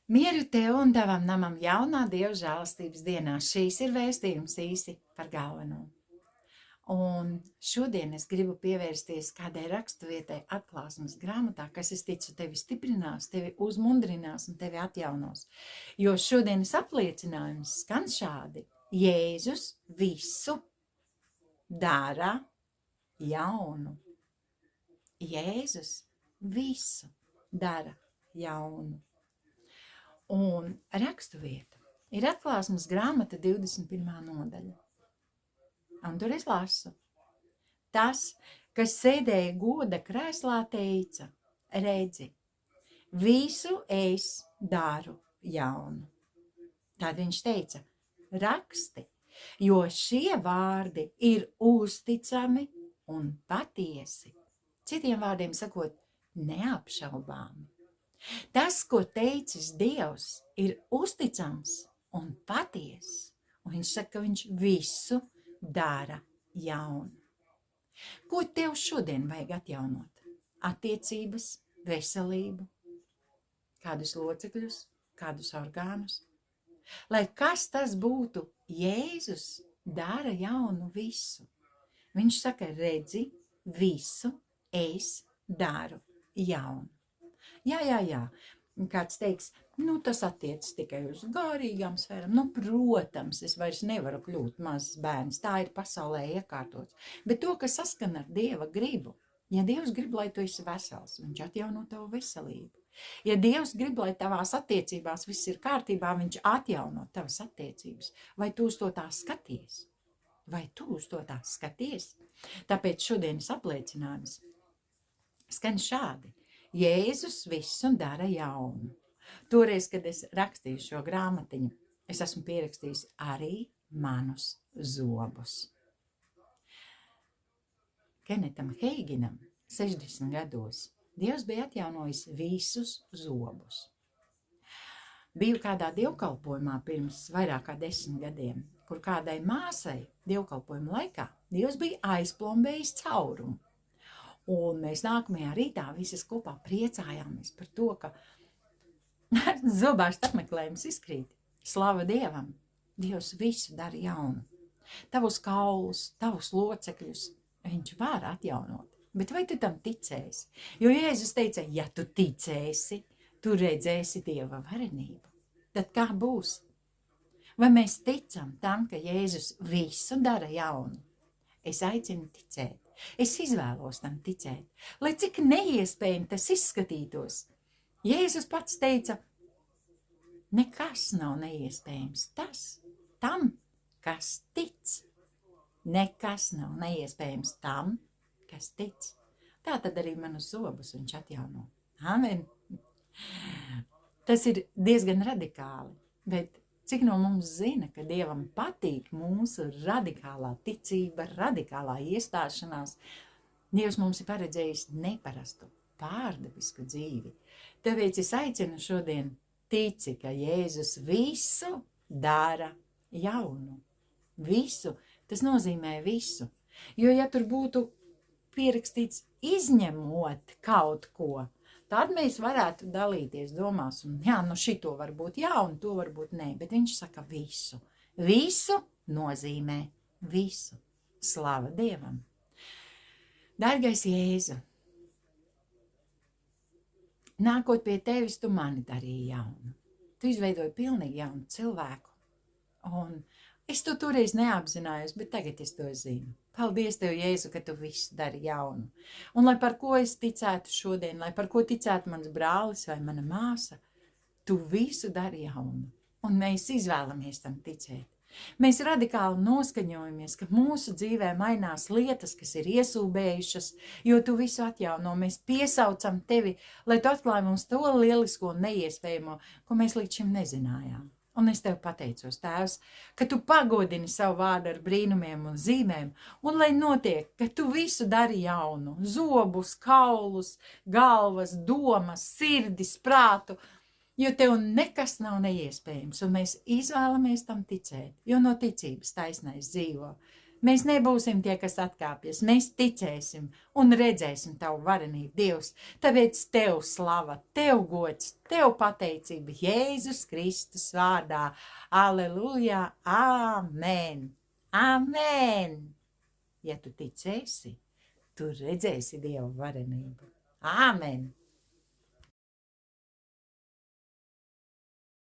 Mieru tev un tavam namam jaunā Dieva žēlastības dienā. Šīs ir vēstījums īsi par galveno. Un šodien es gribu pievērsties kādai raksturvietai atklāsmes grāmatā, kas, es ticu, tevi stiprinās, tevi uzmundrinās un tevi atjaunos. Jo šodienas apliecinājums skan šādi: Jēzus visu dara jaunu. Jēzus visu dara jaunu. Un raksturvieta ir atklāsmes grāmata 21. nodaļa. Un tur es lasu. Tas, kas sēdēja goda krēslā, teica: redzi, visu es daru jaunu. Tad viņš teica: raksti, jo šie vārdi ir uzticami un patiesi. Citiem vārdiem sakot, neapšaubāmi. Tas, ko teicis Dievs, ir uzticams un patiess. Un viņš saka, ka viņš visu dara jaunu. Ko tev šodien vajag atjaunot? Attiecības, veselību, kādus locekļus, kādus orgānus. Lai kas tas būtu, Jēzus dara jaunu visu. Viņš saka, redzi, visu es daru jaunu. Jā. Kāds teiks, tas attiecas tikai uz garīgām sfērām. Protams, es vairs nevaru kļūt mazs bērns. Tā ir pasaulē iekārtots. Bet to, kas saskan ar Dieva gribu. Ja Dievs grib, lai tu esi vesels, viņš atjauno tavu veselību. Ja Dievs grib, lai tavās attiecībās viss ir kārtībā, viņš atjauno tavas attiecības. Vai tu uz to tā skaties? Tāpēc šodienas apliecinājums skan šādi. Jēzus visu dara jaunu. Toreiz, kad es rakstīju šo grāmatiņu, es esmu pierakstījis arī manus zobus. Kenetam Heiginam 60 gados Dievs bija atjaunojis visus zobus. Biju kādā dievkalpojumā pirms vairāk kā 10 gadiem, kur kādai māsai dievkalpojuma laikā Dievs bija aizplombējis caurumu. Un mēs nākamajā rītā visas kopā priecājāmies par to, ka zobārsta apmeklējums izkrīt. Slava Dievam! Dievs visu dara jaunu. Tavus kaulus, tavus locekļus viņš var atjaunot. Bet vai tu tam ticēsi? Jo Jēzus teica, ja tu ticēsi, tu redzēsi Dieva varenību. Tad kā būs? Vai mēs ticam tam, ka Jēzus visu dara jaunu? Es aicinu ticēt. Es izvēlos tam ticēt, lai cik neiespējami tas izskatītos. Jēzus pats teica, nekas nav neiespējams tam, kas tic. Nekas nav neiespējams tam, kas tic. Tā tad arī manus zobus viņš atjauno. Amen. Tas ir diezgan radikāli, bet cik no mums zina, ka Dievam patīk mūsu radikālā ticība, radikālā iestāšanās. Dievs mums ir paredzējis neparastu, pārdabisku dzīvi. Tāpēc es aicinu šodien tici, ka Jēzus visu dara jaunu. Visu. Tas nozīmē visu. Jo ja tur būtu pierakstīts izņemot kaut ko, tad mēs varētu dalīties domās, un šito var būt jā, un to var būt nē, bet viņš saka visu. Visu nozīmē visu. Slava Dievam! Dārgais Jēzu, nākot pie tevis, tu mani darīji jaunu. Tu izveidoji pilnīgi jaunu cilvēku, un es to toreiz neapzinājos, bet tagad es to zinu. Paldies Tev, Jēzu, ka Tu visu dari jaunu. Un lai par ko es ticētu šodien, lai par ko ticētu mans brālis vai mana māsa, Tu visu dari jaunu. Un mēs izvēlamies tam ticēt. Mēs radikāli noskaņojamies, ka mūsu dzīvē mainās lietas, kas ir iesūbējušas, jo Tu visu atjauno. Mēs piesaucam Tevi, lai Tu atklāj mums to lielisko un neiespējamo, ko mēs līdz šim nezinājām. Un es Tev pateicos, Tēvs, ka Tu pagodini savu vārdu ar brīnumiem un zīmēm, un lai notiek, ka Tu visu dari jaunu, zobus, kaulus, galvas, domas, sirdis, prātu, jo Tev nekas nav neiespējams, un mēs izvēlamies tam ticēt, jo no ticības taisnais dzīvo. Mēs nebūsim tie, kas atkāpjas. Mēs ticēsim un redzēsim tavu varenību, Dievs. Tāpēc tev slava, tev gods, tev pateicība Jēzus Kristus vārdā. Aleluja, āmen, āmen. Ja tu ticēsi, tu redzēsi Dievu varenību. Āmen.